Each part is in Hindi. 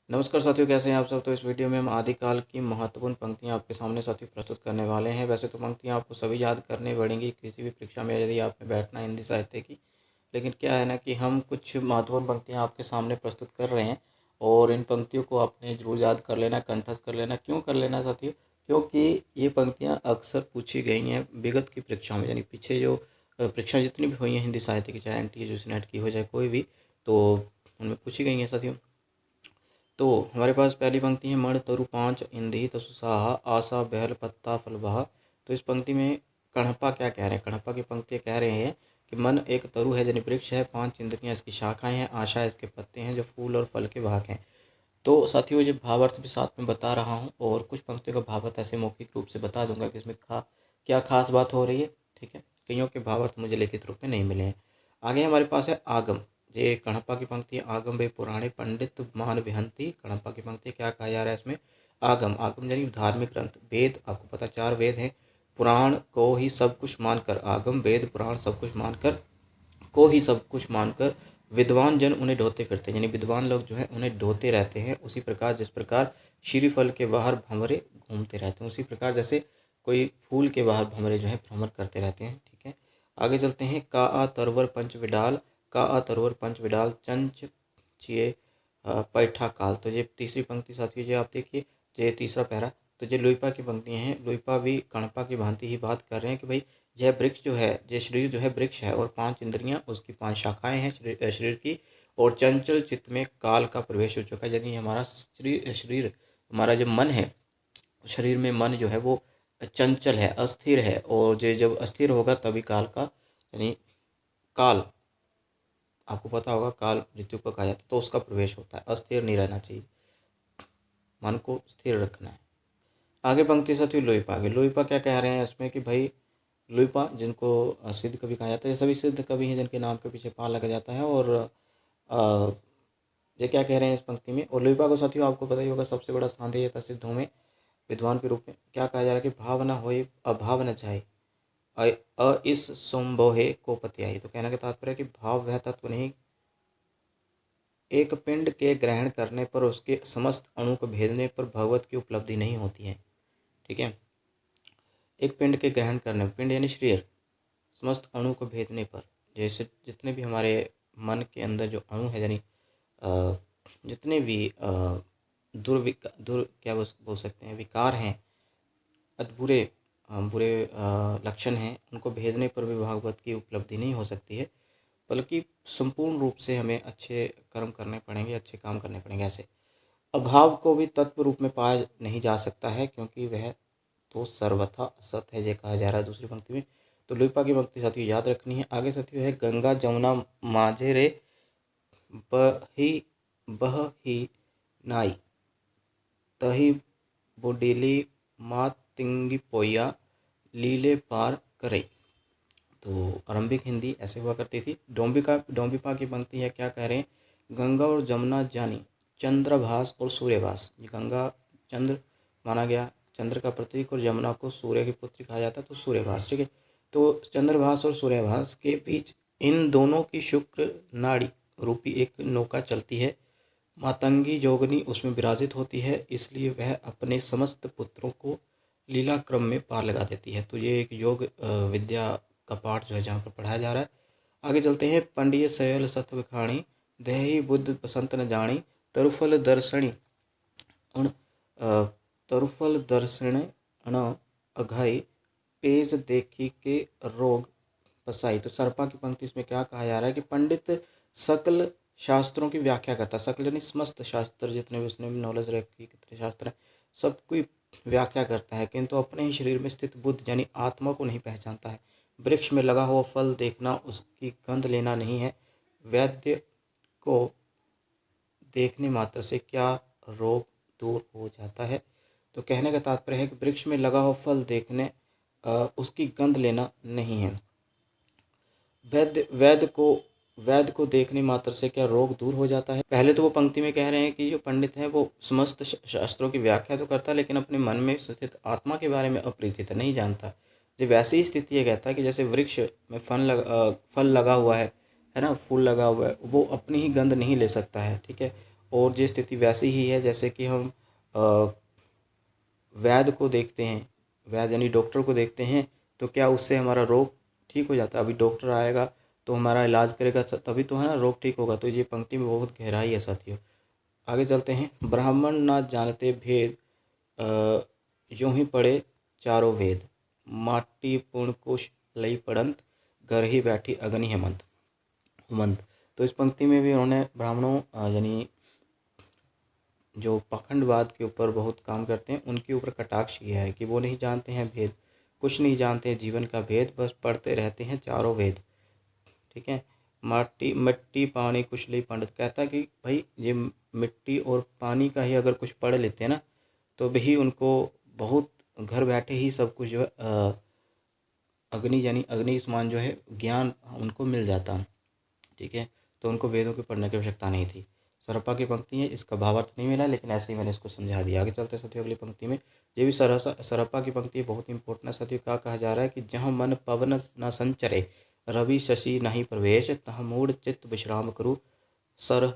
नमस्कार साथियों, कैसे हैं आप सब। तो इस वीडियो में हम आदिकाल की महत्वपूर्ण पंक्तियां आपके सामने साथियों प्रस्तुत करने वाले हैं। वैसे तो पंक्तियां आपको सभी याद करनी पड़ेंगी किसी भी परीक्षा में यदि आपने बैठना है हिंदी साहित्य की। लेकिन क्या है ना कि हम कुछ महत्वपूर्ण पंक्तियां आपके सामने प्रस्तुत कर रहे हैं और इन पंक्तियों को आपने जरूर याद कर लेना, कंठस्थ कर लेना। क्यों कर लेना साथियों? क्योंकि ये पंक्तियाँ अक्सर पूछी गई हैं विगत की परीक्षा में, यानी पीछे जो परीक्षा जितनी भी हुई हैं हिंदी साहित्य की, चाहे NTA जो नेट की हो, चाहे कोई भी, तो उनमें पूछी गई हैं साथियों। तो हमारे पास पहली पंक्ति है, मण तरु पाँच इंदी तसु साहा आशा बहल पत्ता फल बहा। तो इस पंक्ति में कणप्पा क्या कह रहे हैं? कणप्पा की पंक्ति कह रहे हैं कि मन एक तरु है, यानी वृक्ष है, पांच इंद्रियां इसकी शाखाएं हैं, आशा इसके पत्ते हैं, जो फूल और फल के वाहक हैं। तो साथियों ये भावार्थ भी साथ में बता रहा हूँ और कुछ पंक्तियों का भावार्थ ऐसे मौखिक रूप से बता दूंगा कि इसमें क्या खास बात हो रही है। ठीक है, कईयों के भावार्थ मुझे लिखित रूप में नहीं मिले हैं। आगे हमारे पास है आगम। ये कणप्पा की पंक्ति है, आगम वे पुराणे पंडित मान विहंती। कणप्पा की पंक्ति क्या कहा जा रहा है इसमें? आगम। आगम यानी धार्मिक ग्रंथ, वेद। आपको पता चार वेद हैं। पुराण को ही सब कुछ मानकर, आगम वेद पुराण सब कुछ मानकर, को ही सब कुछ मानकर विद्वान जन उन्हें ढोते फिरते हैं, यानी विद्वान लोग जो है उन्हें ढोते रहते हैं। उसी प्रकार जिस प्रकार श्रीफल के बाहर भंवरे घूमते रहते हैं, उसी प्रकार जैसे कोई फूल के बाहर भंवरे जो है भ्रमण करते रहते हैं। ठीक है, आगे चलते हैं। का आ तरवर पंच विडाल, का आ तरवर पंच विडाल चंच चिए पैठा काल। तो ये तीसरी पंक्ति साथियों, ये आप देखिए, ये तीसरा पैरा। तो ये लुइपा की पंक्तियाँ हैं। लुइपा भी कणप्पा की भांति ही बात कर रहे हैं कि भाई यह वृक्ष जो है, यह शरीर जो है वृक्ष है और पांच इंद्रियां उसकी, पांच शाखाएं हैं शरीर की, और चंचल चित्त में काल का प्रवेश हो चुका है। यानी हमारा शरीर हमारा जो मन है, शरीर में मन जो है वो चंचल है, अस्थिर है, और जो जब अस्थिर होगा तभी काल का, यानी काल, आपको पता होगा काल मृत्यु को कहा जाता है, तो उसका प्रवेश होता है। अस्थिर नहीं रहना चाहिए, मन को स्थिर रखना है। आगे पंक्ति साथियों लोईपा। आगे लोईपा क्या कह रहे हैं इसमें कि भाई लुइपा, जिनको सिद्ध कवि कहा जाता है, ये सभी सिद्ध कवि हैं जिनके नाम के पीछे पा लगा जाता है। और ये क्या कह रहे हैं इस पंक्ति में? और लुइपा को साथियों आपको पता ही होगा सबसे बड़ा स्थान दिया जाता है सिद्धों में विद्वान के रूप में। क्या कहा जा रहा है कि भाव न होए अभाव न जाए, इस संभोहे को पत्याई। तो कहने का तात्पर्य है कि भाव वह तत्व नहीं, एक पिंड के ग्रहण करने पर उसके समस्त अणु को भेदने पर भगवत की उपलब्धि नहीं होती है। ठीक है, एक पिंड के ग्रहण करने, पिंड यानी शरीर, समस्त अणु को भेदने पर, जैसे जितने भी हमारे मन के अंदर जो अणु है, यानी जितने भी दुर क्या बोल सकते हैं, विकार हैं, बुरे बुरे लक्षण हैं, उनको भेदने पर भी भागवत की उपलब्धि नहीं हो सकती है, बल्कि संपूर्ण रूप से हमें अच्छे कर्म करने पड़ेंगे, अच्छे काम करने पड़ेंगे। ऐसे अभाव को भी तत्व रूप में पाया नहीं जा सकता है, क्योंकि वह तो सर्वथा असत है, ये कहा जा रहा है दूसरी पंक्ति में। तो लुइपा की पंक्ति साथियों याद रखनी है। आगे साथियों है, गंगा जमुना माझे रे बही बह ही नाई, तही बोडेली मात तिंगी पोया लीले पार करे। तो आरंभिक हिंदी ऐसे हुआ करती थी। डोंबिपा की पंक्ति है, क्या कह रहे हैं? गंगा और जमुना जानी चंद्रभास और सूर्यभास। ये गंगा चंद्र माना गया, चंद्र का प्रतीक, और यमुना को सूर्य की पुत्री कहा जाता है, तो सूर्यभास। ठीक है, तो चंद्रभास और सूर्यभास के बीच इन दोनों की शुक्र नाड़ी रूपी एक नौका चलती है। मातंगी जोगनी उसमें विराजित होती है, इसलिए वह अपने समस्त पुत्रों को लीला क्रम में पार लगा देती है। तो ये एक योग विद्या का पाठ जो है जहाँ पर पढ़ाया जा रहा है। आगे चलते हैं। पंडिय सयल सत्व खाणी, दही बुद्ध बसंत न जानी, तरुफल दर्शनी उण तरुफल दर्शन अण अघाई, पेज देखी के रोग पसाई। तो सर्पा की पंक्ति इसमें क्या कहा जा रहा है कि पंडित सकल शास्त्रों की व्याख्या करता है। सकल यानी समस्त शास्त्र, जितने भी उसने नॉलेज रखी, कितने शास्त्र हैं, सबकी व्याख्या करता है, किंतु अपने ही शरीर में स्थित बुद्ध यानी आत्मा को नहीं पहचानता है। वृक्ष में लगा हुआ फल देखना, उसकी गंध लेना नहीं है। वैद्य को देखने मात्र से क्या रोग दूर हो जाता है? तो कहने का तात्पर्य है कि वृक्ष में लगा हुआ फल देखने, उसकी गंध लेना नहीं है। वैद्य को देखने मात्र से क्या रोग दूर हो जाता है? पहले तो वो पंक्ति में कह रहे हैं कि जो पंडित है वो समस्त शास्त्रों की व्याख्या तो करता है, लेकिन अपने मन में स्थित आत्मा के बारे में अपरिचित है, नहीं जानता। जब वैसी ही स्थिति ये कहता है कि जैसे वृक्ष में फल लगा हुआ है ना, फूल लगा हुआ है, वो अपनी ही गंध नहीं ले सकता है। ठीक है, और ये स्थिति वैसी ही है जैसे कि हम अ, वैद्य को देखते हैं, वैद्य यानी डॉक्टर को देखते हैं, तो क्या उससे हमारा रोग ठीक हो जाता है? अभी डॉक्टर आएगा तो हमारा इलाज करेगा तभी तो है ना रोग ठीक होगा। तो ये पंक्ति में बहुत गहराई है साथियों। आगे चलते हैं। ब्राह्मण ना जानते भेद, यूं ही पढ़े चारों वेद, माटी पूर्ण कुश लई पड़ंत, घर ही बैठी अग्नि हेमंत हेमंत। तो इस पंक्ति में भी उन्होंने ब्राह्मणों यानी जो पाखंडवाद के ऊपर बहुत काम करते हैं उनके ऊपर कटाक्ष किया है कि वो नहीं जानते हैं भेद, कुछ नहीं जानते हैं जीवन का भेद, बस पढ़ते रहते हैं चारों वेद। ठीक है। माटी मिट्टी पानी कुशली पंडित, कहता है कि भाई ये मिट्टी और पानी का ही अगर कुछ पढ़ लेते हैं ना तो भी उनको बहुत घर बैठे ही सब कुछ जो है अग्नि यानी अग्नि समान जो है ज्ञान उनको मिल जाता। ठीक है। तो उनको वेदों के पढ़ने की आवश्यकता नहीं थी। सरपा की पंक्ति है, इसका भावार्थ नहीं मिला लेकिन ऐसे ही मैंने इसको समझा दिया। आगे चलते साथियों अगली पंक्ति में। ये भी सरपा की पंक्ति बहुत इंपॉर्टेंट है साथियों। क्या कहा जा रहा है कि जहाँ मन पवन न संचरे, रवि शशि नहीं प्रवेश, तहाँ मूढ़ चित्त विश्राम करूँ, सरह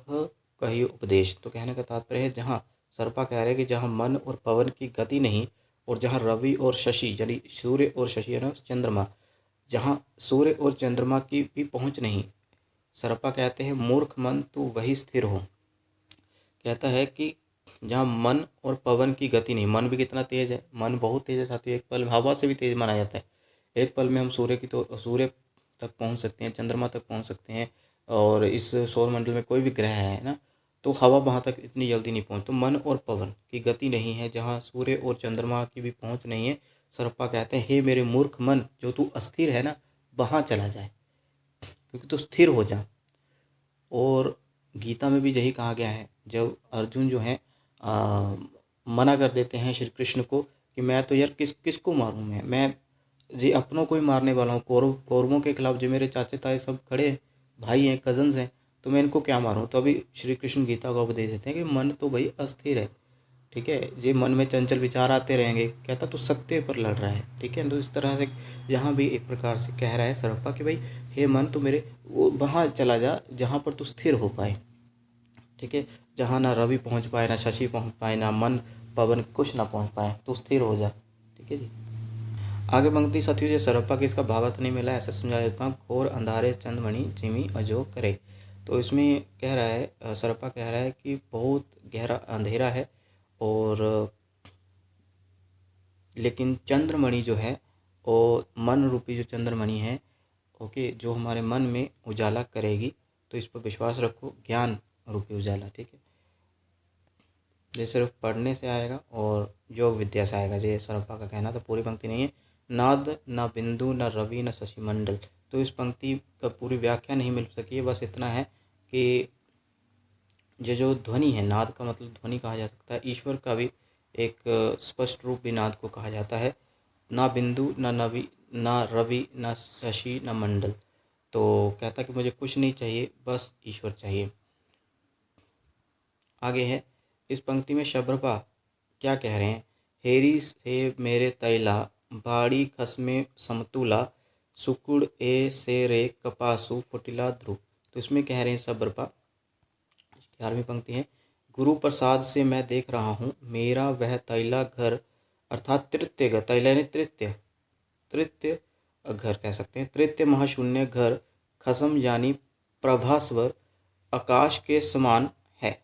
कही उपदेश। तो कहने का तात्पर्य है जहाँ सरपा कह रहे हैं कि जहाँ मन और पवन की गति नहीं, और जहाँ रवि और शशि यानी सूर्य और शशि है ना चंद्रमा, जहाँ सूर्य और चंद्रमा की भी पहुँच नहीं, सरपा कहते हैं मूर्ख मन तू वही स्थिर हो। कहता है कि जहाँ मन और पवन की गति नहीं, मन भी कितना तेज है, मन बहुत तेज है साथियों, एक पल हवा से भी तेज माना जाता है। एक पल में हम सूर्य तक पहुँच सकते हैं, चंद्रमा तक पहुँच सकते हैं, और इस सौर मंडल में कोई भी ग्रह है ना तो हवा वहाँ तक इतनी जल्दी नहीं पहुँच। तो मन और पवन की गति नहीं है, जहाँ सूर्य और चंद्रमा की भी पहुँच नहीं है। सरप्पा कहते हैं हे मेरे मूर्ख मन, जो तू अस्थिर है ना वहाँ चला जाए, क्योंकि तू स्थिर हो जा। और गीता में भी यही कहा गया है, जब अर्जुन जो है मना कर देते हैं श्री कृष्ण को कि मैं तो यार किसको मारूं, मैं जी अपनों को ही मारने वाला हूँ, कौरवों के खिलाफ जो मेरे चाचे ताए सब खड़े हैं, भाई हैं, कजन्स हैं, तो मैं इनको क्या मारूं। तो अभी श्री कृष्ण गीता का उपदेश देते हैं कि मन तो भाई अस्थिर है। ठीक है। ये मन में चंचल विचार आते रहेंगे, कहता तो सत्य पर लड़ रहा है। ठीक है। तो इस तरह से यहाँ भी एक प्रकार से कह रहा है सरप्पा कि भाई हे मन तो मेरे वो वहाँ चला जा जहाँ पर तू स्थिर हो पाए। ठीक है। जहाँ ना रवि पहुँच पाए, ना शशि पहुँच पाए, ना मन पवन कुछ ना पहुँच पाए, तो स्थिर हो जा। ठीक है जी। आगे पंक्ति साथियों जो सरप्पा की इसका भावार्थ नहीं मिला, ऐसा समझा देता हूँ। घोर अंधारे चंदमणि जिमी अजो करे। तो इसमें कह रहा है सरप्पा कह रहा है कि बहुत गहरा अंधेरा है, और लेकिन चंद्रमणि जो है वो मन रूपी जो चंद्रमणि है, ओके, जो हमारे मन में उजाला करेगी। तो इस पर विश्वास रखो, ज्ञान रूपी उजाला। ठीक है। ये सिर्फ पढ़ने से आएगा और योग विद्या से आएगा, ये सरप्पा का कहना। तो पूरी पंक्ति नहीं है। नाद न बिंदु न रवि न शशि मंडल। तो इस पंक्ति का पूरी व्याख्या नहीं मिल सकी है, बस इतना है कि ये जो ध्वनि है, नाद का मतलब ध्वनि कहा जा सकता है, ईश्वर का भी एक स्पष्ट रूप भी नाद को कहा जाता है। ना बिंदु ना नवी ना रवि ना शशि ना मंडल। तो कहता कि मुझे कुछ नहीं चाहिए, बस ईश्वर चाहिए। आगे है इस पंक्ति में शबरपा क्या कह रहे हैं। हेरी से मेरे तैला, बाड़ी खसमे समतुला, सुकुड़ ए से रे कपासु फुटिला ध्रुव। तो इसमें कह रहे हैं शबरपा, 11वीं पंक्ति है। गुरु प्रसाद से मैं देख रहा हूँ, मेरा वह तैला घर, अर्थात तृतीय घर, तैला यानी तृतीय, तृतीय घर कह सकते हैं, तृतीय महाशून्य घर, खसम यानी प्रभास्वर, आकाश के समान है।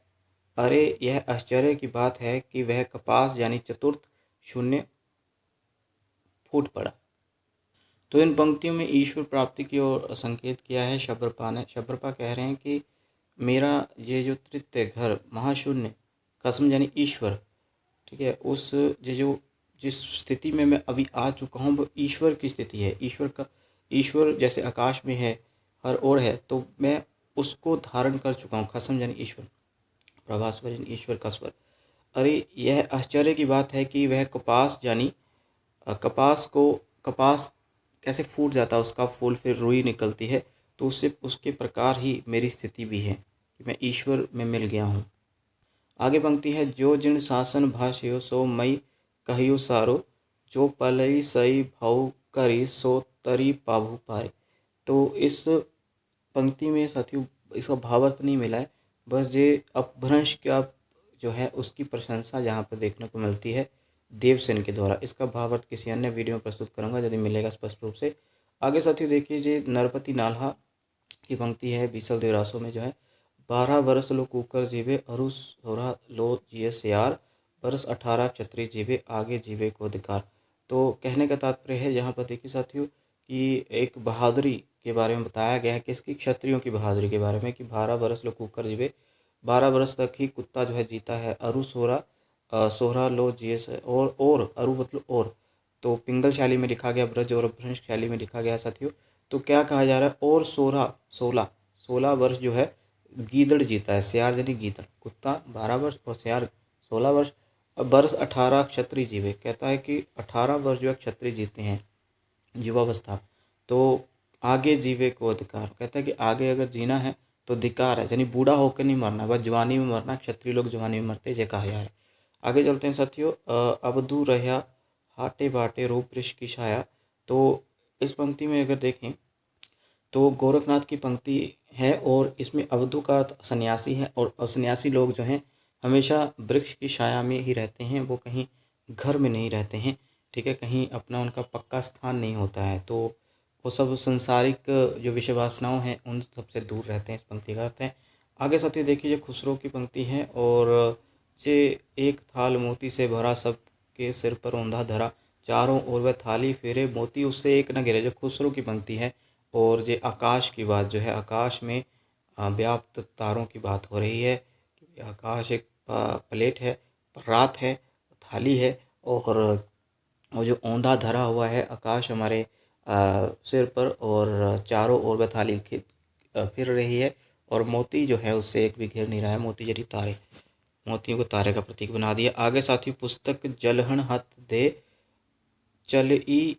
अरे यह आश्चर्य की बात है कि वह कपास यानी चतुर्थ शून्य फूट पड़ा। तो इन पंक्तियों में ईश्वर प्राप्ति की ओर संकेत किया है शबरपा ने। शबरपा कह रहे हैं कि मेरा ये जो तृतीय घर महाशून्य, कसम यानी ईश्वर, ठीक है, उस ये जो जिस स्थिति में मैं अभी आ चुका हूँ वो ईश्वर की स्थिति है। ईश्वर जैसे आकाश में है, हर ओर है, तो मैं उसको धारण कर चुका हूँ। खसम यानी ईश्वर, प्रभास्वर यानी ईश्वर का स्वर। अरे यह आश्चर्य की बात है कि वह कपास यानी कपास कैसे फूट जाता है, उसका फूल फिर रुई निकलती है, तो उससे उसके प्रकार ही मेरी स्थिति भी है कि मैं ईश्वर में मिल गया हूँ। आगे पंक्ति है। जो जिन शासन भाष्यो सो मई कहियो सारो, जो पलई सई भाव करी सो तरी पाभु पाए। तो इस पंक्ति में साथियों इसका भावार्थ नहीं मिला है, बस ये अपभ्रंश का जो है उसकी प्रशंसा यहाँ पर देखने को मिलती है देवसेन के द्वारा। इसका भावार्थ किसी अन्य वीडियो में प्रस्तुत करूँगा यदि मिलेगा स्पष्ट रूप से। आगे साथियों देखिए, ये नरपति नाल्हा की पंक्ति है बीसल देवरासों में जो है, 12 बरस लो कुकर जीवे अरु 16 लो जिये सियार, बरस 18 क्षत्रिय जीवे आगे जीवे को अधिकार। तो कहने का तात्पर्य है यहाँ पर देखिए साथियों कि एक बहादुरी के बारे में बताया गया है, किसकी, क्षत्रियों की बहादुरी के बारे में, कि 12 बरस लो कुकर जीवे, 12 बरस तक ही कुत्ता जो है जीता है, अरु 16 लो जिये से, और अरु मतलब और, तो पिंगल शैली में लिखा गया, ब्रज और अपभ्रंश शैली में लिखा गया साथियों। तो क्या कहा जा रहा है, और 16 वर्ष जो है गीदड़ जीता है, सियार यानी गीदड़, कुत्ता 12 वर्ष और सियार 16 वर्ष। अब वर्ष 18 क्षत्रिय जीवे, कहता है कि 18 वर्ष जो है क्षत्रिय जीते हैं युवावस्था, तो आगे जीवे को अधिकार, कहता है कि आगे अगर जीना है तो अधिकार है, यानी बूढ़ा होकर नहीं मरना, बस जवानी में मरना, क्षत्रिय लोग जवानी में मरते, ये कहा जा रहा है। आगे चलते हैं साथियों, अवधू रहा हाटे बाटे रूप वृक्ष की छाया। तो इस पंक्ति में अगर देखें तो गोरखनाथ की पंक्ति है और इसमें अवधू का अर्थ सन्यासी है, और सन्यासी लोग जो हैं हमेशा वृक्ष की छाया में ही रहते हैं, वो कहीं घर में नहीं रहते हैं, ठीक है, कहीं अपना उनका पक्का स्थान नहीं होता है, तो वो सब संसारिक जो विषय वासनाओं हैं उन सबसे दूर रहते हैं, इस पंक्ति का अर्थ है। आगे साथियों देखिए, ये खुसरो की पंक्ति है, और ये एक थाल मोती से भरा सबके सिर पर औंधा धरा, चारों ओर वह थाली फेरे मोती उससे एक न गिरे, जो खुसरो की पंक्ति है। और ये आकाश की बात जो है, आकाश में व्याप्त तारों की बात हो रही है कि आकाश एक प्लेट है, रात है, थाली है, और वो जो औंधा धरा हुआ है आकाश हमारे सिर पर, और चारों ओर वह थाली फिर रही है, और मोती जो है उससे एक भी घिर नहीं रहा है, मोती जरी तारे, मोतियों को तारे का प्रतीक बना दिया। आगे साथियों, पुस्तक जलहन हथ दे चलई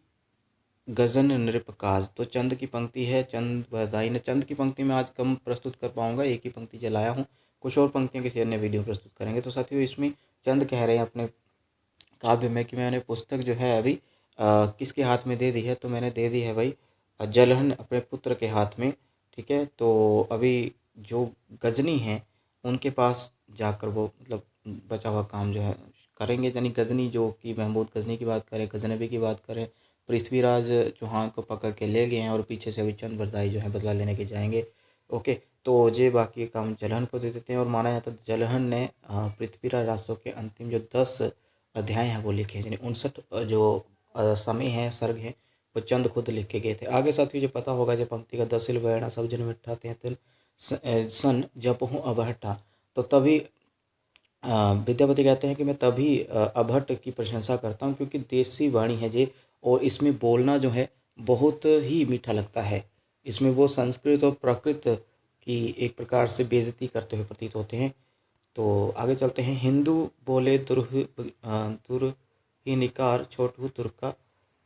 गजन नृपकाज, तो चंद की पंक्ति है, चंद बधाई ने, चंद की पंक्ति में आज कम प्रस्तुत कर पाऊंगा, एक ही पंक्ति जलाया हूँ, कुछ और पंक्तियाँ किसी अन्य वीडियो में प्रस्तुत करेंगे। तो साथियों इसमें चंद कह रहे हैं अपने काव्य में कि मैंने पुस्तक जो है अभी किसके हाथ में दे दी है, तो मैंने दे दी है भाई जलहन अपने पुत्र के हाथ में, ठीक है। तो अभी जो गजनी हैं उनके पास जाकर वो मतलब बचा हुआ काम जो है करेंगे, यानी गजनी जो कि महमूद गजनी की बात करें, गजनबी की बात करें, पृथ्वीराज चौहान को पकड़ के ले गए हैं, और पीछे से अभी चंद बरदाई जो है बदला लेने के जाएंगे। ओके, तो ये बाकी काम जलहन को दे देते हैं, और माना जाता है जलहन ने पृथ्वीराज रासो के अंतिम जो 10 अध्याय हैं वो लिखे, यानी 59 जो समय हैं, सर्ग हैं, वो चंद खुद लिख के गए थे। आगे साथियों जो पता होगा, जो पंक्ति का दसिल वैणा सब जन मिठा तेहतिल सन जप हूँ अबहटा, तो तभी विद्यापति कहते हैं कि मैं तभी अभट्ट की प्रशंसा करता हूँ क्योंकि देसी वाणी है ये, और इसमें बोलना जो है बहुत ही मीठा लगता है, इसमें वो संस्कृत और प्राकृत की एक प्रकार से बेइज्जती करते हुए प्रतीत होते हैं। तो आगे चलते हैं, हिंदू बोले दुरहिनिकार छोटू तुर्का,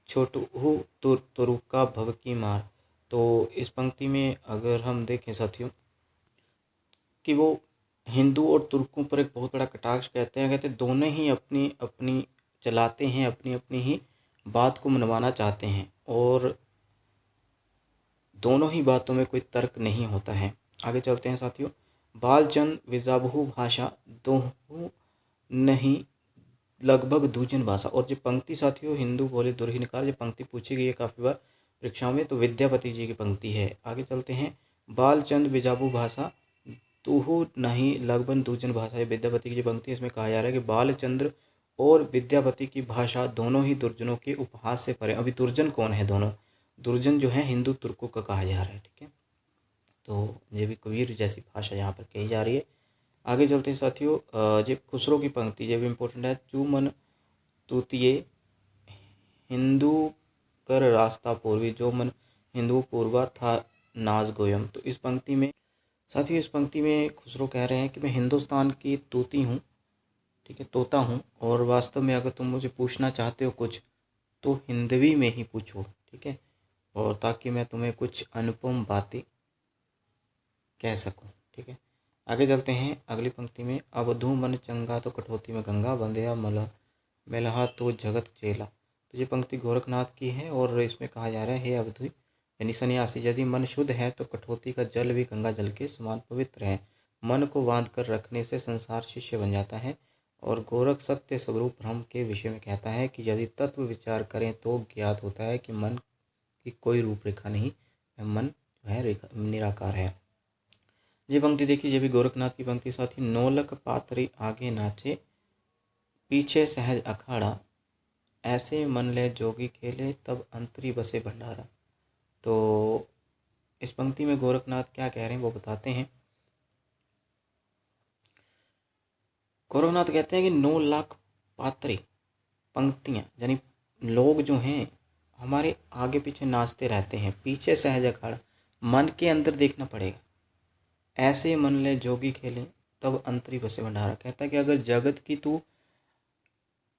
छोटू तुरुका भव की मार। तो इस पंक्ति में अगर हम देखें साथियों कि वो हिंदू और तुर्कों पर एक बहुत बड़ा कटाक्ष कहते हैं दोनों ही अपनी अपनी चलाते हैं, अपनी अपनी ही बात को मनवाना चाहते हैं, और दोनों ही बातों में कोई तर्क नहीं होता है। आगे चलते हैं साथियों, बालचंद विजाबहु भाषा दोहु नहीं लगभग दूजन भाषा, और जो पंक्ति साथियों हिंदू बोले दुर्हिनकार, जो पंक्ति पूछी गई है काफ़ी बार परीक्षाओं में, तो विद्यापति जी की पंक्ति है। आगे चलते हैं, बालचंद विजाबू भाषा तुहु नहीं लगभग दूजन भाषा, ये विद्यापति की जो पंक्ति है, इसमें कहा जा रहा है कि बालचंद्र और विद्यापति की भाषा दोनों ही दुर्जनों के उपहास से परे। अभी दुर्जन कौन है, दोनों दुर्जन जो है हिंदू तुर्कों का कहा जा रहा है, ठीक है। तो ये भी कबीर जैसी भाषा यहाँ पर कही जा रही है। आगे चलते हैं साथियों, ये खुसरो की पंक्ति ये भी इम्पोर्टेंट है, चू मन तूतिये हिंदू कर रास्ता पूर्वी, जो मन हिंदू पूर्वा था नाज गोयम। तो इस पंक्ति में साथियों, इस पंक्ति में खुसरो कह रहे हैं कि मैं हिंदुस्तान की तूती हूँ, ठीक है, तोता हूँ, और वास्तव में अगर तुम मुझे पूछना चाहते हो कुछ तो हिंदवी में ही पूछो, ठीक है, और ताकि मैं तुम्हें कुछ अनुपम बातें कह सकूं, ठीक है। आगे चलते हैं अगली पंक्ति में, अवधू मन चंगा तो कठौती में गंगा, बंदया मेलहा तो जगत चेला। तो ये पंक्ति गोरखनाथ की है, और इसमें कहा जा रहा है, हे अवधू यानी सन्यासी, यदि मन शुद्ध है तो कठौती का जल भी गंगा जल के समान पवित्र है। मन को बांध कर रखने से संसार शिष्य बन जाता है। और गोरख सत्य स्वरूप ब्रह्म के विषय में कहता है कि यदि तत्व विचार करें तो ज्ञात होता है कि मन की कोई रूपरेखा नहीं, मन जो है रेखा निराकार है। ये पंक्ति देखिए, ये भी गोरखनाथ की पंक्ति साथी। नौलक पातरी आगे नाचे, पीछे सहज अखाड़ा, ऐसे मन ले जोगी खेले, तब अंतरी बसे भंडारा। तो इस पंक्ति में गोरखनाथ क्या कह रहे हैं वो बताते हैं। गोरखनाथ कहते हैं कि 9 लाख पात्री पंक्तियाँ, यानी लोग जो हैं हमारे आगे पीछे नाचते रहते हैं, पीछे सहज अखाड़ा, मन के अंदर देखना पड़ेगा। ऐसे मन ले जोगी खेले, तब अंतरी बसे भंडारा। कहता है कि अगर जगत की तू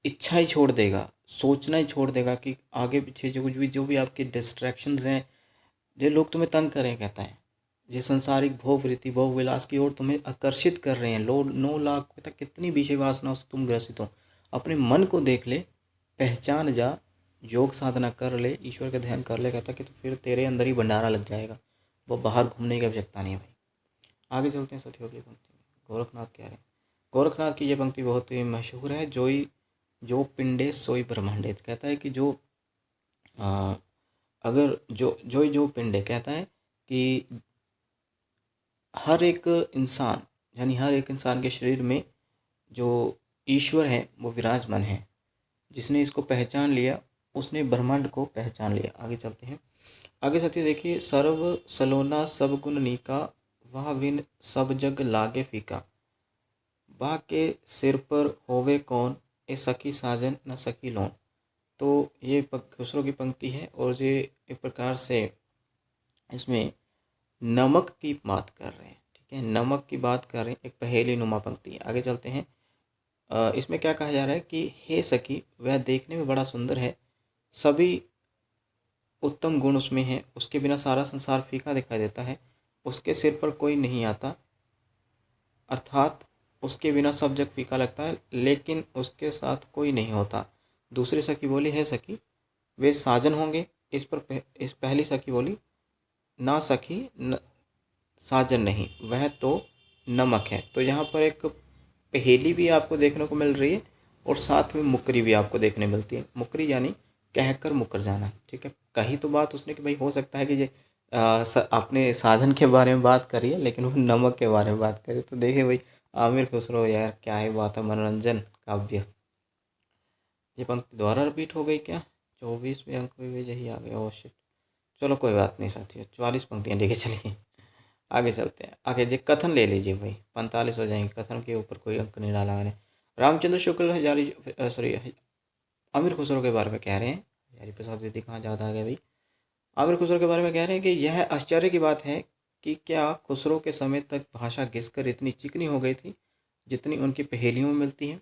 इच्छा ही छोड़ देगा, सोचना ही छोड़ देगा कि आगे पीछे जो भी आपके डिस्ट्रैक्शंस हैं, जो लोग तुम्हें तंग करें, कहता है जो संसारिक भोग वृत्ति भोग विलास की ओर तुम्हें आकर्षित कर रहे हैं, लोग 9 लाख तक कितनी विषय वासना से तुम ग्रसित हो, अपने मन को देख ले, पहचान जा, योग साधना कर ले, ईश्वर का ध्यान कर ले। कहता कि तो फिर तेरे अंदर ही भंडारा लग जाएगा, वो बाहर घूमने की आवश्यकता नहीं है भाई। आगे चलते हैं साथियों अगली पंक्ति में। गोरखनाथ कह रहे हैं, गोरखनाथ की ये पंक्ति बहुत ही मशहूर है। जो पिंडे सोई ब्रह्मांडे। कहता है कि जो अगर जो पिंडे, कहता है कि हर एक इंसान, यानी हर एक इंसान के शरीर में जो ईश्वर है वो विराजमान है। जिसने इसको पहचान लिया उसने ब्रह्मांड को पहचान लिया। आगे चलते हैं। आगे साथियों देखिए, सर्व सलोना सब गुण नीका, वह विन सब जग लागे फीका, बा के सिर पर होवे कौन, ए सखी साजन न सखी लोन। तो ये खुसरो की पंक्ति है और ये एक प्रकार से इसमें नमक की बात कर रहे हैं। ठीक है, नमक की बात कर रहे हैं, एक पहेली नुमा पंक्ति है। आगे चलते हैं। इसमें क्या कहा जा रहा है कि हे सखी, वह देखने में बड़ा सुंदर है, सभी उत्तम गुण उसमें हैं, उसके बिना सारा संसार फीका दिखाई देता है, उसके सिर पर कोई नहीं आता, अर्थात उसके बिना सब जग फीका लगता है, लेकिन उसके साथ कोई नहीं होता। दूसरी सखी बोली, है सखी वे साजन होंगे। इस पहली सखी बोली, ना सखी न, साजन नहीं, वह तो नमक है। तो यहाँ पर एक पहेली भी आपको देखने को मिल रही है और साथ में मुकरी भी आपको देखने मिलती है। मुकरी यानी कहकर मुकर जाना। ठीक है, कही तो बात उसने कि भाई हो सकता है कि ये आपने साजन के बारे में बात करी है, लेकिन वो नमक के बारे में बात करी। तो देखिए भाई, आमिर खुसरो यार क्या ही बात है, मनोरंजन काव्य। ये पंक्ति दोबारा रिपीट हो गई क्या? 24वें अंक में भी यही आ गया। ओ शिट, चलो कोई बात नहीं साथियों, 44 पंक्तियाँ लेके चलिए। आगे चलते हैं। आगे जो कथन ले लीजिए भाई, 45 हो जाएंगे। कथन के ऊपर कोई अंक नहीं डाला मैंने। रामचंद्र शुक्ल हजारी, सॉरी, आमिर खुसरो के बारे में कह रहे हैं। हजारी प्रसाद द्विवेदी कहाँ ज़्यादा आ गया भाई। आमिर खुसरो के बारे में कह रहे हैं कि यह आश्चर्य की बात है कि क्या खुसरो के समय तक भाषा घिसकर इतनी चिकनी हो गई थी जितनी उनकी पहेलियों में मिलती है।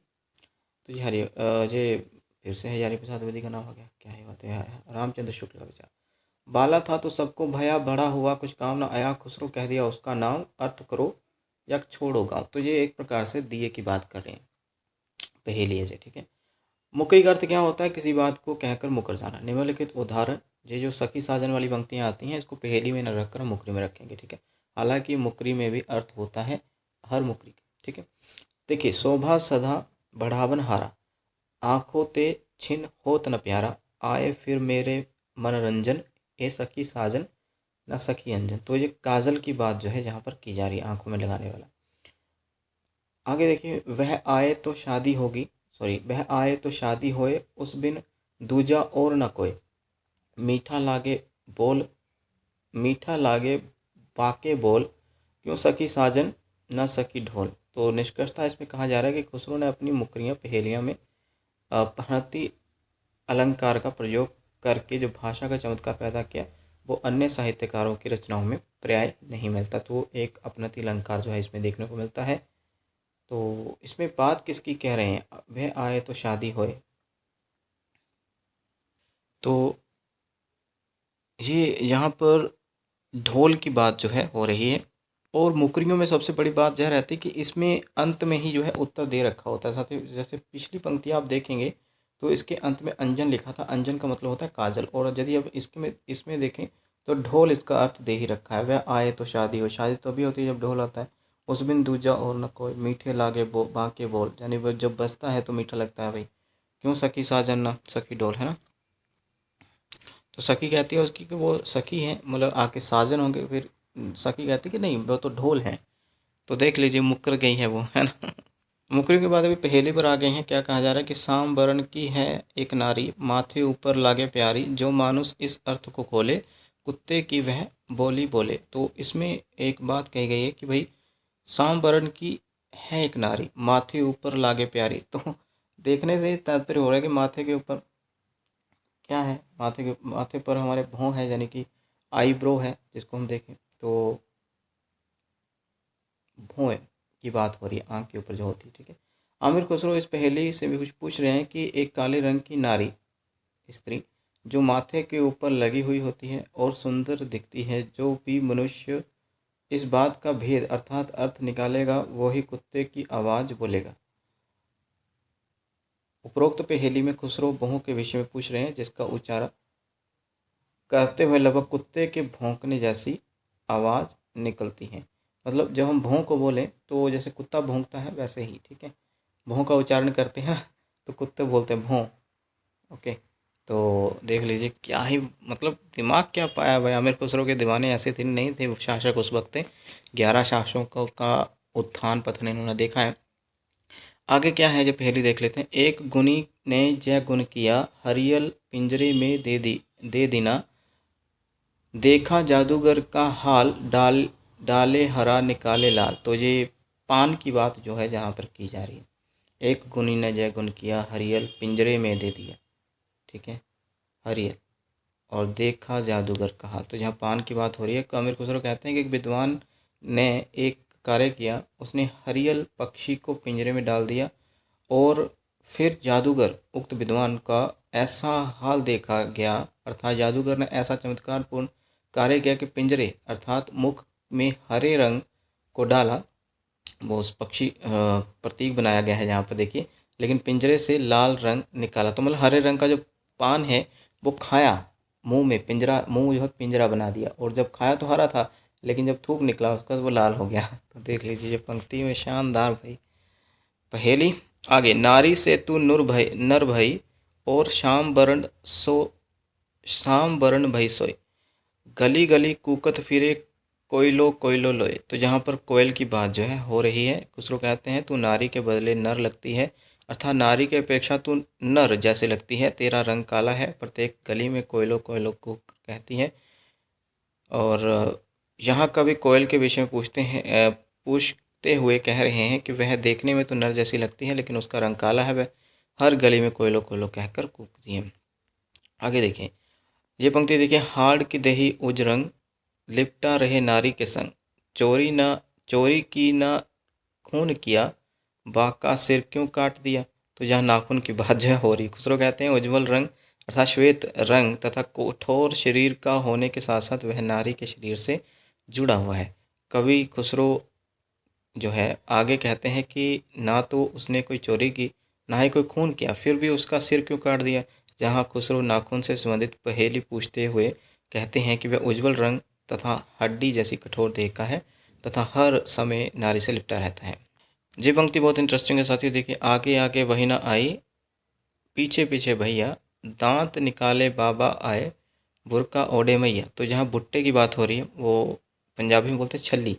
तो ये फिर से हजारी प्रसाद द्विवेदी का नाम हो गया, क्या ही बात है। रामचंद्र शुक्ल का विचार। बाला था तो सबको भया, बड़ा हुआ कुछ काम ना आया, खुसरो कह दिया उसका नाम, अर्थ करो या छोड़ो गाँव। तो ये एक प्रकार से दिए की बात कर रहे हैं पहेली से। ठीक है, मुकरी का अर्थ क्या होता है? किसी बात को कहकर मुकर जाना। निम्नलिखित उदाहरण, ये जो सखी साजन वाली पंक्तियाँ आती हैं, इसको पहेली में न रखकर हम मुकरी में रखेंगे। ठीक है, हालांकि मुकरी में भी अर्थ होता है हर मुकरी का। ठीक है, देखिए, शोभा सदा बढ़ावन हारा, आंखों ते छिन होत न प्यारा, आए फिर मेरे मनोरंजन, ए सखी साजन न सखी अंजन। तो ये काजल की बात जो है यहाँ पर की जा रही है, आंखों में लगाने वाला। आगे देखिए, वह आए तो शादी होए, उस बिन दूजा और न कोई, मीठा लागे बोल, मीठा लागे बाके बोल, क्यों सखी साजन न सखी ढोल। तो निष्कर्षतः इसमें कहा जा रहा है कि खुसरो ने अपनी मुकरियाँ पहेलियाँ में पहनती अलंकार का प्रयोग करके जो भाषा का चमत्कार पैदा किया, वो अन्य साहित्यकारों की रचनाओं में पर्याय नहीं मिलता। तो एक अपनति अलंकार जो है इसमें देखने को मिलता है। तो इसमें बात किसकी कह रहे हैं? वह आए तो शादी होए, तो ये यहाँ पर ढोल की बात जो है हो रही है। और मुकरियों में सबसे बड़ी बात यह रहती है कि इसमें अंत में ही जो है उत्तर दे रखा होता है। साथ ही जैसे पिछली पंक्ति आप देखेंगे तो इसके अंत में अंजन लिखा था, अंजन का मतलब होता है काजल। और यदि अब इसमें देखें तो ढोल इसका अर्थ दे ही रखा है। वह आए तो शादी हो, शादी तभी होती है जब ढोल आता है। उस बिन दूजा और न कोई, मीठे लागे बाँके बोल, यानी वो जब बजता है तो मीठा लगता है भाई। क्यों सखी साजन न सखी डोल, है ना। तो सखी कहती है उसकी कि वो सखी है, मतलब आके साजन होंगे, फिर सखी कहती है कि नहीं वो तो ढोल है। तो देख लीजिए मुकर गई है वो, है ना। मुकरी के बाद अभी पहेली पर आ गए हैं। क्या कहा जा रहा है कि साम वरण की है एक नारी, माथे ऊपर लागे प्यारी, जो मानुस इस अर्थ को खोले, कुत्ते की वह बोली बोले। तो इसमें एक बात कही गई है कि भाई साम वरण की है एक नारी, माथे ऊपर लागे प्यारी। तो देखने से तात्पर्य हो रहा है कि माथे के ऊपर क्या है, माथे पर हमारे भौं है, यानी कि आईब्रो है जिसको हम देखें तो भौं की बात हो रही है, आँख के ऊपर जो होती है, ठीक है। आमिर खुसरो इस पहेली से भी कुछ पूछ रहे हैं कि एक काले रंग की नारी, स्त्री, जो माथे के ऊपर लगी हुई होती है और सुंदर दिखती है, जो भी मनुष्य इस बात का भेद अर्थात अर्थ निकालेगा वही कुत्ते की आवाज़ बोलेगा। उपरोक्त पहेली में खुसरो बहु के विषय में पूछ रहे हैं जिसका उच्चारण करते हुए लगभग कुत्ते के भौंकने जैसी आवाज़ निकलती है। मतलब जब हम भौं को बोलें तो जैसे कुत्ता भौंकता है वैसे ही, ठीक है। भौं का उच्चारण करते हैं तो कुत्ते बोलते हैं भौं। ओके, तो देख लीजिए क्या ही मतलब दिमाग क्या पाया भाई। आमिर खुसरो के दीवाने ऐसे थे नहीं थे शासक उस वक्त थे। 11 शासकों का उत्थान पतन इन्होंने देखा है। आगे क्या है जब पहेली देख लेते हैं। एक गुनी ने जय गुण किया, हरियल पिंजरे में दे दीना, देखा जादूगर का हाल, डाले हरा निकाले लाल। तो ये पान की बात जो है जहाँ पर की जा रही है। एक गुनी ने जय गुण किया, हरियल पिंजरे में दे दिया, ठीक है, हरियल, और देखा जादूगर का हाल। तो जहाँ पान की बात हो रही है, आमिर खुसरो कहते हैं कि एक विद्वान ने एक कार्य किया, उसने हरियल पक्षी को पिंजरे में डाल दिया और फिर जादूगर उक्त विद्वान का ऐसा हाल देखा गया, अर्थात जादूगर ने ऐसा चमत्कारपूर्ण कार्य किया कि पिंजरे अर्थात मुख में हरे रंग को डाला, वो उस पक्षी प्रतीक बनाया गया है यहाँ पर देखिए, लेकिन पिंजरे से लाल रंग निकाला। तो मतलब हरे रंग का जो पान है वो खाया, मुंह में पिंजरा, मुंह जो है पिंजरा बना दिया, और जब खाया तो हरा था लेकिन जब थूक निकला उसका तो वो लाल हो गया। तो देख लीजिए ये पंक्ति में शानदार भाई पहेली। आगे, नारी से तू नर भई, और शाम वरण भई सोए, गली गली कूकत फिरे, कोयलो कोयलो लोए। तो जहाँ पर कोयल की बात जो है हो रही है, खुसरो कहते हैं तू नारी के बदले नर लगती है, अर्थात नारी के अपेक्षा तू नर जैसे लगती है, तेरा रंग काला है, प्रत्येक गली में कोयलो कोयलो को कहती है। और यहाँ कवि कोयल के विषय में पूछते हुए कह रहे हैं कि वह देखने में तो नर जैसी लगती है लेकिन उसका रंग काला है, वह हर गली में कोयलो कोयलो कहकर कूकती है। आगे देखें, ये पंक्ति देखिए। हाड़ की दही उज रंग, लिपटा रहे नारी के संग, चोरी की ना खून किया, बाका सिर क्यों काट दिया। तो यहाँ नाखून की बात जो है हो रही। खुसरो कहते हैं उज्जवल रंग अर्थात श्वेत रंग तथा कठोर शरीर का होने के साथ साथ वह नारी के शरीर से जुड़ा हुआ है। कवि खुसरो जो है आगे कहते हैं कि ना तो उसने कोई चोरी की, ना ही कोई खून किया, फिर भी उसका सिर क्यों काट दिया। जहाँ खुसरो नाखून से संबंधित पहेली पूछते हुए कहते हैं कि वह उज्जवल रंग तथा हड्डी जैसी कठोर देह का है तथा हर समय नारी से लिपटा रहता है। ये पंक्ति बहुत इंटरेस्टिंग है साथियों। देखिए, आगे आगे वही ना आई, पीछे पीछे भैया, दांत निकाले बाबा आए, बुरका ओढ़े मैया। तो जहाँ भुट्टे की बात हो रही है वो पंजाबी में बोलते हैं छल्ली,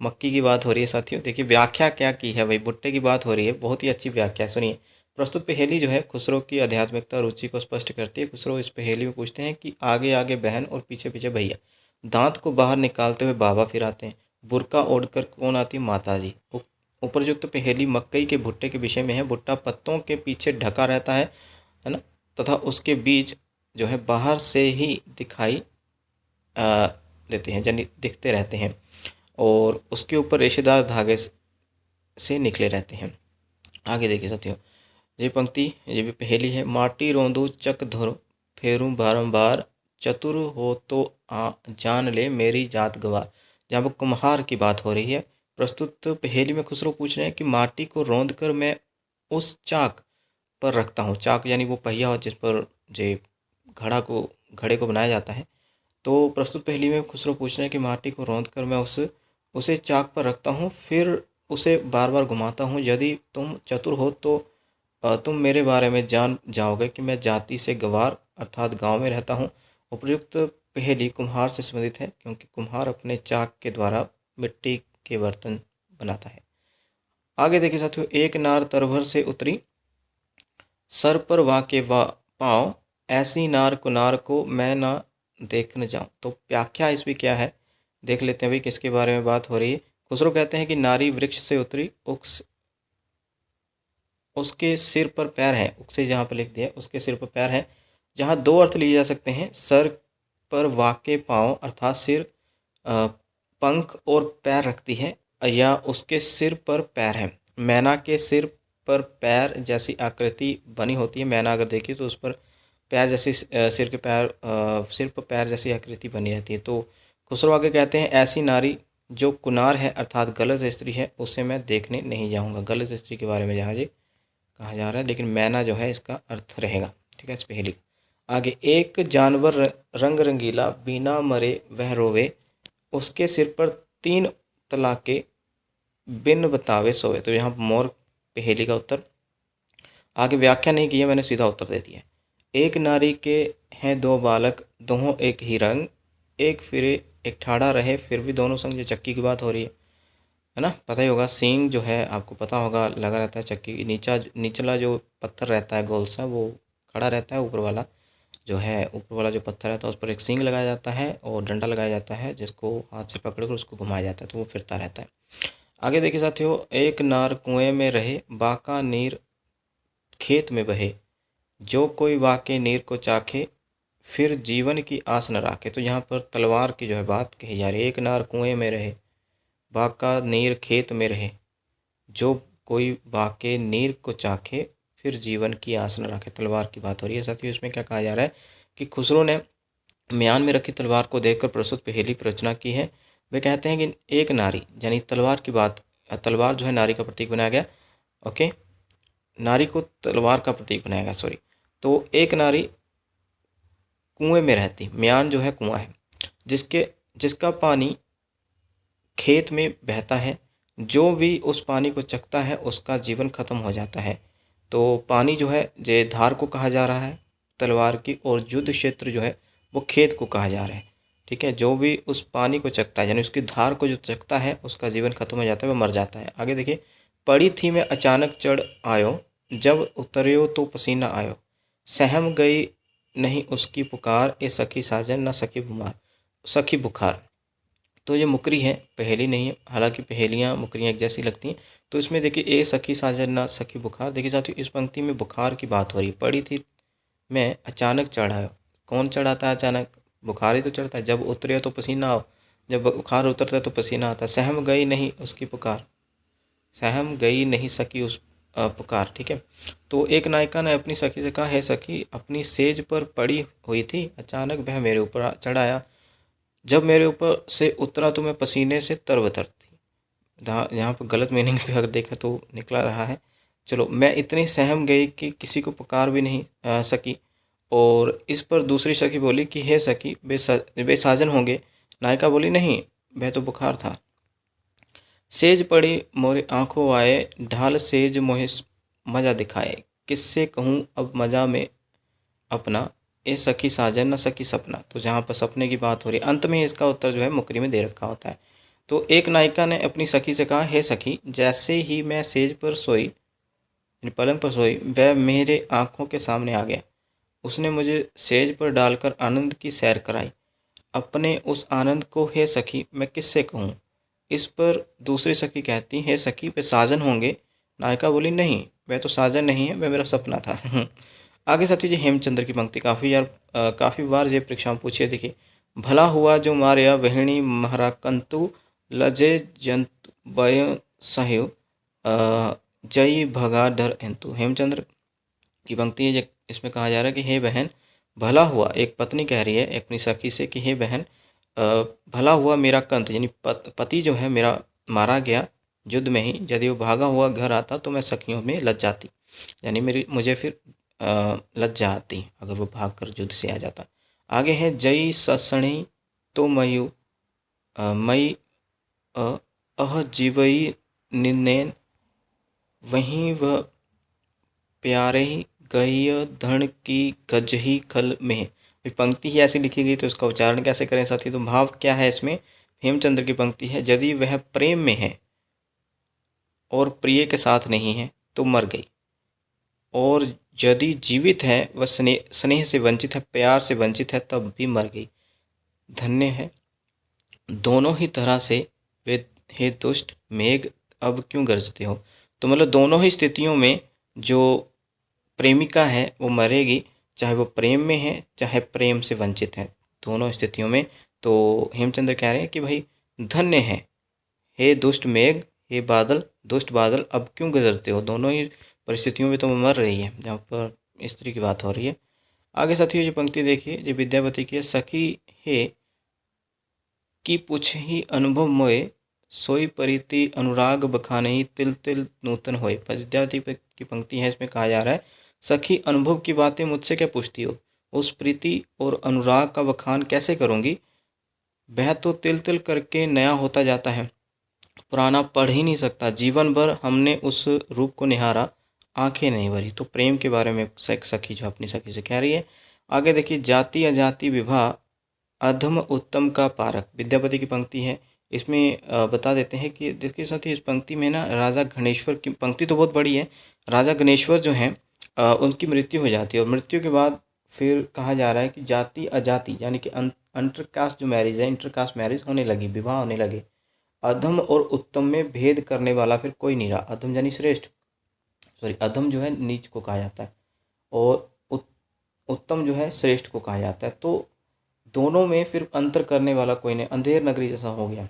मक्की की बात हो रही है साथियों। देखिए व्याख्या क्या की है भाई, भुट्टे की बात हो रही है, बहुत ही अच्छी व्याख्या सुनिए। प्रस्तुत पहेली जो है खुसरो की आध्यात्मिकता रुचि को स्पष्ट करती है। खुसरो इस पहेली में पूछते हैं कि आगे आगे बहन और पीछे पीछे भैया, दांत को बाहर निकालते हुए बाबा फिर आते हैं, बुरका ओढ़कर कौन आती है, माता जी। उपरयुक्त पहेली मकई के भुट्टे के विषय में है। भुट्टा पत्तों के पीछे ढका रहता है ना, तथा उसके बीज जो है बाहर से ही दिखाई देते हैं, यानी दिखते रहते हैं, और उसके ऊपर रेशेदार धागे से निकले रहते हैं। आगे देखिए साथियों, ये पंक्ति ये भी पहेली है। माटी रोंदू चक धुर, फेरूं बारंबार, चतुर हो तो जान ले मेरी जात गवार। जहाँ पर कुम्हार की बात हो रही है। प्रस्तुत पहेली में खुसरो पूछ रहे हैं कि माटी को रौंद कर मैं उस चाक पर रखता हूँ, चाक यानी वो पहिया हो जिस पर जे घड़े को बनाया जाता है। तो प्रस्तुत पहेली में खुसरो पूछ रहे हैं कि माटी को रौंद कर मैं उस उसे चाक पर रखता हूँ, फिर उसे बार बार घुमाता हूँ। यदि तुम चतुर हो तो तुम मेरे बारे में जान जाओगे कि मैं जाति से गँवार अर्थात गाँव में रहता हूँ। उपर्युक्त पहेली कुम्हार से संबंधित है, क्योंकि कुम्हार अपने चाक के द्वारा मिट्टी के बर्तन बनाता है। आगे देखिए साथियों, एक नार तरभर से उतरी, सर पर वाके पाँव, ऐसी नार कुनार को मैं ना देखने जाऊं। तो व्याख्या इसमें क्या है देख लेते हैं भाई, किसके बारे में बात हो रही है। खुसरो कहते हैं कि नारी वृक्ष से उतरी, उसके सिर पर पैर है। उसे जहाँ पर लिख दिया उसके सिर पर पैर है, जहाँ दो अर्थ लिए जा सकते हैं। सर पर वाके पाँव अर्थात सिर, पंख और पैर रखती है, या उसके सिर पर पैर है। मैना के सिर पर पैर जैसी आकृति बनी होती है। मैना अगर देखिए तो उस पर पैर जैसी सिर के पैर, सिर पर पैर जैसी आकृति बनी रहती है। तो खुसरो आगे कहते हैं, ऐसी नारी जो कुनार है अर्थात गलत स्त्री है, उसे मैं देखने नहीं जाऊंगा। गलत स्त्री के बारे में जहाँ जी कहा जा रहा है, लेकिन मैना जो है इसका अर्थ रहेगा। ठीक है, इस पहेली का। आगे, एक जानवर रंग रंगीला, बिना मरे वह रोवे, उसके सिर पर तीन तलाके, बिन बतावे सोए। तो यहाँ मोर पहेली का उत्तर। आगे व्याख्या नहीं की है, मैंने सीधा उत्तर दे दिया है। एक नारी के हैं दो बालक, दोनों एक ही रंग, एक फिरे एक ठाड़ा रहे, फिर भी दोनों संग। ये चक्की की बात हो रही है ना, पता ही होगा। सींग जो है आपको पता होगा लगा रहता है चक्की की, निचला जो पत्थर रहता है गोल सा वो खड़ा रहता है, ऊपर वाला जो पत्थर रहता है उस पर एक सींग लगाया जाता है और डंडा लगाया जाता है, जिसको हाथ से पकड़कर उसको घुमाया जाता है तो वो फिरता रहता है। आगे देखिए साथियों, एक नार कुएं में रहे, बाका नीर खेत में बहे, जो कोई वाके नीर को चाखे, फिर जीवन की आस न राखे। तो यहाँ पर तलवार की जो है बात कही जा रही है। एक नार कुएं में रहे, बाका नीर खेत में रहे, जो कोई वाके नीर को चाखे, फिर जीवन की आस न रखे। तलवार की बात हो रही है साथियों। इसमें क्या कहा जा रहा है कि खुसरो ने म्यान में रखी तलवार को देखकर प्रस्तुत पहेली की रचना की है। वे कहते हैं कि एक नारी, यानी तलवार की बात, तलवार जो है नारी का प्रतीक बनाया गया। ओके, नारी को तलवार का प्रतीक बनाया गया, सॉरी। तो एक नारी कुएं में रहती, म्यान जो है कुआं है, जिसका पानी खेत में बहता है, जो भी उस पानी को चखता है उसका जीवन खत्म हो जाता है। तो पानी जो है जे धार को कहा जा रहा है तलवार की, और युद्ध क्षेत्र जो है वो खेत को कहा जा रहा है। ठीक है, जो भी उस पानी को चखता है, यानी उसकी धार को जो चखता है उसका जीवन खत्म हो जाता है, वह मर जाता है। आगे देखिए, पड़ी थी मैं अचानक चढ़ आयो, जब उतरियो तो पसीना आयो, सहम गई नहीं उसकी पुकार, ए सखी साजन न सखी बुखार। तो ये मुकरी है, पहेली नहीं है। हालांकि पहेलियाँ मुकरियाँ एक जैसी लगती हैं। तो इसमें देखिए, ए सखी साजन ना सखी बुखार। देखिए साथियों, इस पंक्ति में बुखार की बात हो रही है। पड़ी थी मैं अचानक चढ़ायो, कौन चढ़ाता है अचानक? बुखार ही तो चढ़ता है। जब उतरे तो पसीना आओ, जब बुखार उतरता है तो पसीना आता है। सहम गई नहीं उसकी पुकार, सहम गई नहीं सकी उस पुकार। ठीक है, तो एक नायिका ने अपनी सखी से कहा, हे सखी, अपनी सेज पर पड़ी हुई थी, अचानक वह मेरे ऊपर चढ़ आया, जब मेरे ऊपर से उतरा तो मैं पसीने से तरबतर थी। यहाँ पर गलत मीनिंग भी अगर देखा तो निकला रहा है। चलो, मैं इतनी सहम गई कि किसी को पुकार भी नहीं सकी। और इस पर दूसरी सखी बोली कि हे सखी, बेसाजन होंगे। नायिका बोली, नहीं, वह तो बुखार था। सेज पड़ी मोरे आंखों आए, ढाल सेज मोहे मजा दिखाए, किससे कहूँ अब मजा में अपना, ए सखी साजन न सखी सपना। तो जहाँ पर सपने की बात हो रही है, अंत में इसका उत्तर जो है मुकरी में दे रखा होता है। तो एक नायिका ने अपनी सखी से कहा, हे सखी, जैसे ही मैं सेज पर सोई, यानी पलंग पर सोई, वह मेरे आंखों के सामने आ गया। उसने मुझे सेज पर डालकर आनंद की सैर कराई। अपने उस आनंद को हे सखी मैं किससे कहूँ? इस पर दूसरी सखी कहती, हे सखी, वे साजन होंगे। नायिका बोली, नहीं, वह तो साजन नहीं है, वह मेरा सपना था। आगे साथी जी, हेमचंद्र की पंक्ति काफ़ी बार ये परीक्षा में पूछी है। देखिए, भला हुआ जो मार्या वहिणी महरा कंतु, लजे जंतु बय सहयो, जय भगा डर हेतु। हेमचंद्र की पंक्ति है। इसमें कहा जा रहा है कि हे बहन, भला हुआ, एक पत्नी कह रही है अपनी सखी से कि हे बहन, भला हुआ मेरा कंत, यानी पति जो है मेरा मारा गया युद्ध में ही, यदि वो भागा हुआ घर आता तो मैं सखियों में लज जाती, यानी मुझे फिर लज्जा आती अगर वो भाग कर युद्ध से आ जाता। आगे है, जई ससणी तो मई अह जीवई निन्नेन वहीं वह प्यारे गह्य धन की गजही खल में। ये पंक्ति ही ऐसी लिखी गई तो इसका उच्चारण कैसे करें साथी। तो भाव क्या है इसमें, हेमचंद्र की पंक्ति है, यदि वह प्रेम में है और प्रिय के साथ नहीं है तो मर गई, और यदि जीवित है वह स्नेह से वंचित है, प्यार से वंचित है, तब भी मर गई। धन्य है दोनों ही तरह से वे हे दुष्ट मेघ अब क्यों गरजते हो। तो मतलब दोनों ही स्थितियों में जो प्रेमिका है वो मरेगी, चाहे वो प्रेम में है चाहे प्रेम से वंचित है, दोनों स्थितियों में। तो हेमचंद्र कह रहे हैं कि भाई धन्य है हे दुष्ट मेघ, हे बादल, दुष्ट बादल अब क्यों गुजरते हो। दोनों ही परिस्थितियों में तो वो मर रही है, जहाँ पर स्त्री की बात हो रही है। आगे साथियों ये पंक्ति देखिए, जो विद्यापति की है, सखी हे की पुछ ही अनुभव मोए, सोई परिति अनुराग बखानहि, तिल तिल नूतन होए। विद्यापति की पंक्ति है, इसमें कहा जा रहा है सखी अनुभव की बातें मुझसे क्या पूछती हो, उस प्रीति और अनुराग का बखान कैसे करूँगी, वह तो तिल तिल करके नया होता जाता है, पुराना पढ़ ही नहीं सकता, जीवन भर हमने उस रूप को निहारा, आंखें नहीं भरी। तो प्रेम के बारे में सखी जो अपनी सखी से कह रही है। आगे देखिए, जाति अजाति विवाह अधम उत्तम का पारक। विद्यापति की पंक्ति है, इसमें बता देते हैं कि जिसके साथ ही इस पंक्ति में ना राजा गणेश्वर की पंक्ति तो बहुत बड़ी है। राजा गणेश्वर जो हैं उनकी मृत्यु हो जाती है, और मृत्यु के बाद फिर कहा जा रहा है कि जाति अजाति यानी कि अंतरकास्ट जो मैरिज है, इंटरकास्ट मैरिज होने लगी, विवाह होने लगे। अधम और उत्तम में भेद करने वाला फिर कोई नहीं रहा। अधम यानी श्रेष्ठ, सॉरी अधम जो है नीच को कहा जाता है, और उत्तम जो है श्रेष्ठ को कहा जाता है। तो दोनों में फिर अंतर करने वाला कोई नहीं, अंधेर नगरी जैसा हो गया।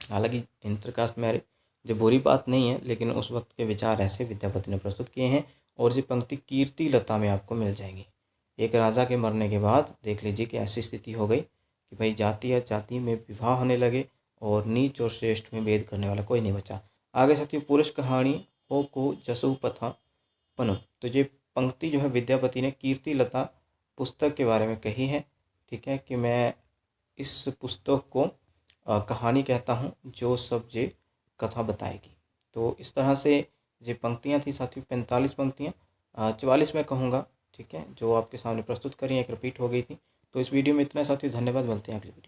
हालांकि इंटरकास्ट मैरिज जो बुरी बात नहीं है, लेकिन उस वक्त के विचार ऐसे विद्यापति ने प्रस्तुत किए हैं। और ये पंक्ति कीर्ति लता में आपको मिल जाएगी। एक राजा के मरने के बाद देख लीजिए कि ऐसी स्थिति हो गई कि भाई जाति या जाति में विवाह होने लगे, और नीच और श्रेष्ठ में भेद करने वाला कोई नहीं बचा। आगे साथियों, पुरुष कहानी हो को जसु पथा पनु। तो ये पंक्ति जो है विद्यापति ने कीर्ति लता पुस्तक के बारे में कही है। ठीक है, कि मैं इस पुस्तक को कहानी कहता हूँ जो सब ये कथा बताएगी। तो इस तरह से ये पंक्तियाँ थी साथियों, 45 पंक्तियाँ, 44 मैं कहूँगा, ठीक है, जो आपके सामने प्रस्तुत करी, एक रिपीट हो गई थी। तो इस वीडियो में इतना साथियों, धन्यवाद, मिलते हैं अगली वीडियो।